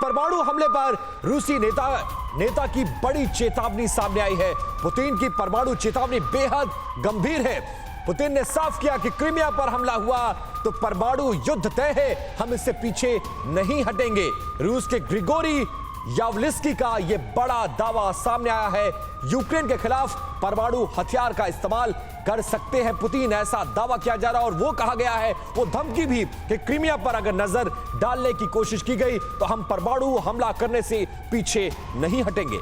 परमाणु हमले पर रूसी नेता की बड़ी चेतावनी सामने आई है। पुतिन की परमाणु चेतावनी बेहद गंभीर है। पुतिन ने साफ किया कि क्रीमिया पर हमला हुआ तो परमाणु युद्ध तय है, हम इससे पीछे नहीं हटेंगे। रूस के ग्रिगोरी यावलिस्की का यह बड़ा दावा सामने आया है। यूक्रेन के खिलाफ परमाणु हथियार का इस्तेमाल कर सकते हैं पुतिन, ऐसा दावा किया जा रहा है। और वो कहा गया है, वो धमकी भी कि क्रीमिया पर अगर नजर डालने की कोशिश की गई तो हम परमाणु हमला करने से पीछे नहीं हटेंगे।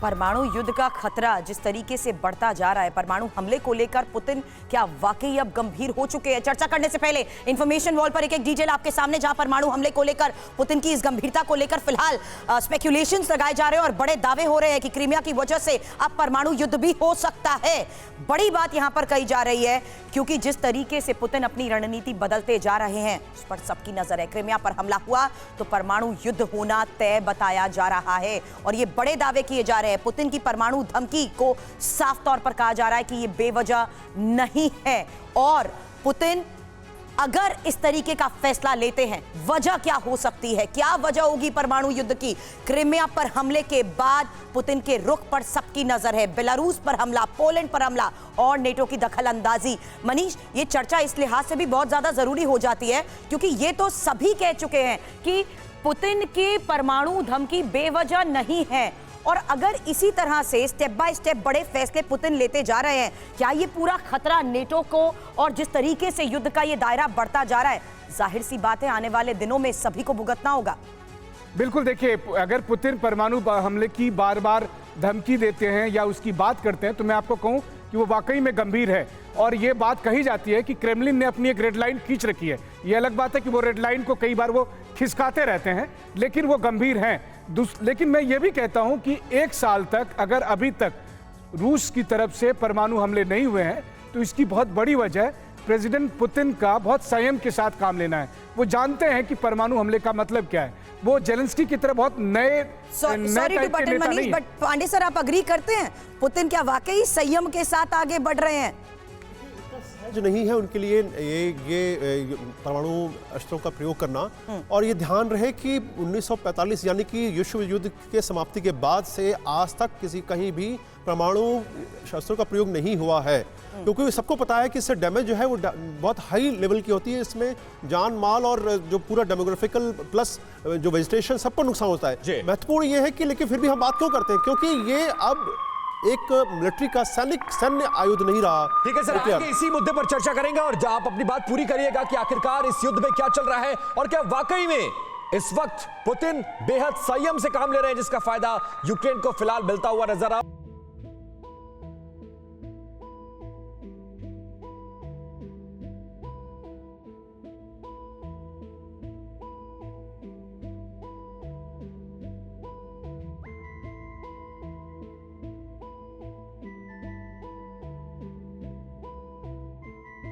परमाणु युद्ध का खतरा जिस तरीके से बढ़ता जा रहा है, परमाणु हमले को लेकर पुतिन क्या वाकई अब गंभीर हो चुके हैं? चर्चा करने से पहले इंफॉर्मेशन वॉल पर एक डिटेल आपके सामने, जहां परमाणु हमले को लेकर पुतिन की इस गंभीरता को लेकर फिलहाल स्पेक्यूलेशंस लगाए जा रहे हैं और बड़े दावे हो रहे हैं कि क्रीमिया की वजह से अब परमाणु युद्ध भी हो सकता है। बड़ी बात यहां पर कही जा रही है क्योंकि जिस तरीके से पुतिन अपनी रणनीति बदलते जा रहे हैं उस पर सबकी नजर है। क्रीमिया पर हमला हुआ तो परमाणु युद्ध होना तय बताया जा रहा है और ये बड़े दावे किए जा रहे हैं। पुतिन की परमाणु धमकी को साफ तौर पर कहा जा रहा है कि ये बेवजह नहीं है और पुतिन अगर इस तरीके का फैसला लेते हैं, वजह क्या हो सकती है, क्या वजह होगी परमाणु युद्ध की? क्रीमिया पर हमले के बाद पुतिन के रुख पर सबकी नजर है। बेलारूस पर हमला, पोलैंड पर हमला और नेटो की दखल अंदाजी। मनीष, ये चर्चा इस लिहाज से भी बहुत ज्यादा जरूरी हो जाती है क्योंकि ये तो सभी कह चुके हैं कि पुतिन की परमाणु धमकी बेवजह नहीं है और अगर इसी तरह से स्टेप बाय स्टेप बड़े फैसले पुतिन लेते जा रहे हैं, क्या ये पूरा खतरा नेटो को और जिस तरीके से युद्ध का ये दायरा बढ़ता जा रहा है, जाहिर सी बात है आने वाले दिनों में सभी को भुगतना होगा। बिल्कुल, देखिए, अगर पुतिन परमाणु हमले की बार बार धमकी देते हैं या उसकी बात करते हैं तो मैं आपको कहूं कि वो वाकई में गंभीर है और ये बात कही जाती है कि क्रेमलिन ने अपनी एक रेड लाइन खींच रखी है। ये अलग बात है कि वो रेड लाइन को कई बार वो खिसकाते रहते हैं, लेकिन वो गंभीर हैं। लेकिन मैं ये भी कहता हूं कि एक साल तक अगर अभी तक रूस की तरफ से परमाणु हमले नहीं हुए हैं तो इसकी बहुत बड़ी वजह प्रेसिडेंट पुतिन का बहुत संयम के साथ काम लेना है। वो जानते हैं कि परमाणु हमले का मतलब क्या है। वो जेलेंस्की की तरह बहुत नए टाइप के नेता नहीं है। बट पांडे सर, आप अग्री करते हैं पुतिन क्या वाकई संयम के साथ आगे बढ़ रहे हैं? जो नहीं है उनके लिए ये परमाणु अस्त्रों का प्रयोग करना। और ये ध्यान रहे कि 1945 यानी कि विश्व युद्ध के समाप्ति के बाद से आज तक कहीं भी परमाणु शस्त्रों का प्रयोग नहीं हुआ है क्योंकि सबको पता है कि इससे डैमेज जो है वो बहुत हाई लेवल की होती है। इसमें जान माल और जो पूरा डेमोग्राफिकल प्लस जो वेजिटेशन सबको नुकसान होता है। महत्वपूर्ण ये है कि लेकिन फिर भी हम बात क्यों करते हैं, क्योंकि ये अब एक मिलिट्री का सैन्य आयुध नहीं रहा। ठीक है सर, आगे इसी मुद्दे पर चर्चा करेंगे और आप अपनी बात पूरी करिएगा कि आखिरकार इस युद्ध में क्या चल रहा है और क्या वाकई में इस वक्त पुतिन बेहद संयम से काम ले रहे हैं जिसका फायदा यूक्रेन को फिलहाल मिलता हुआ नजर आ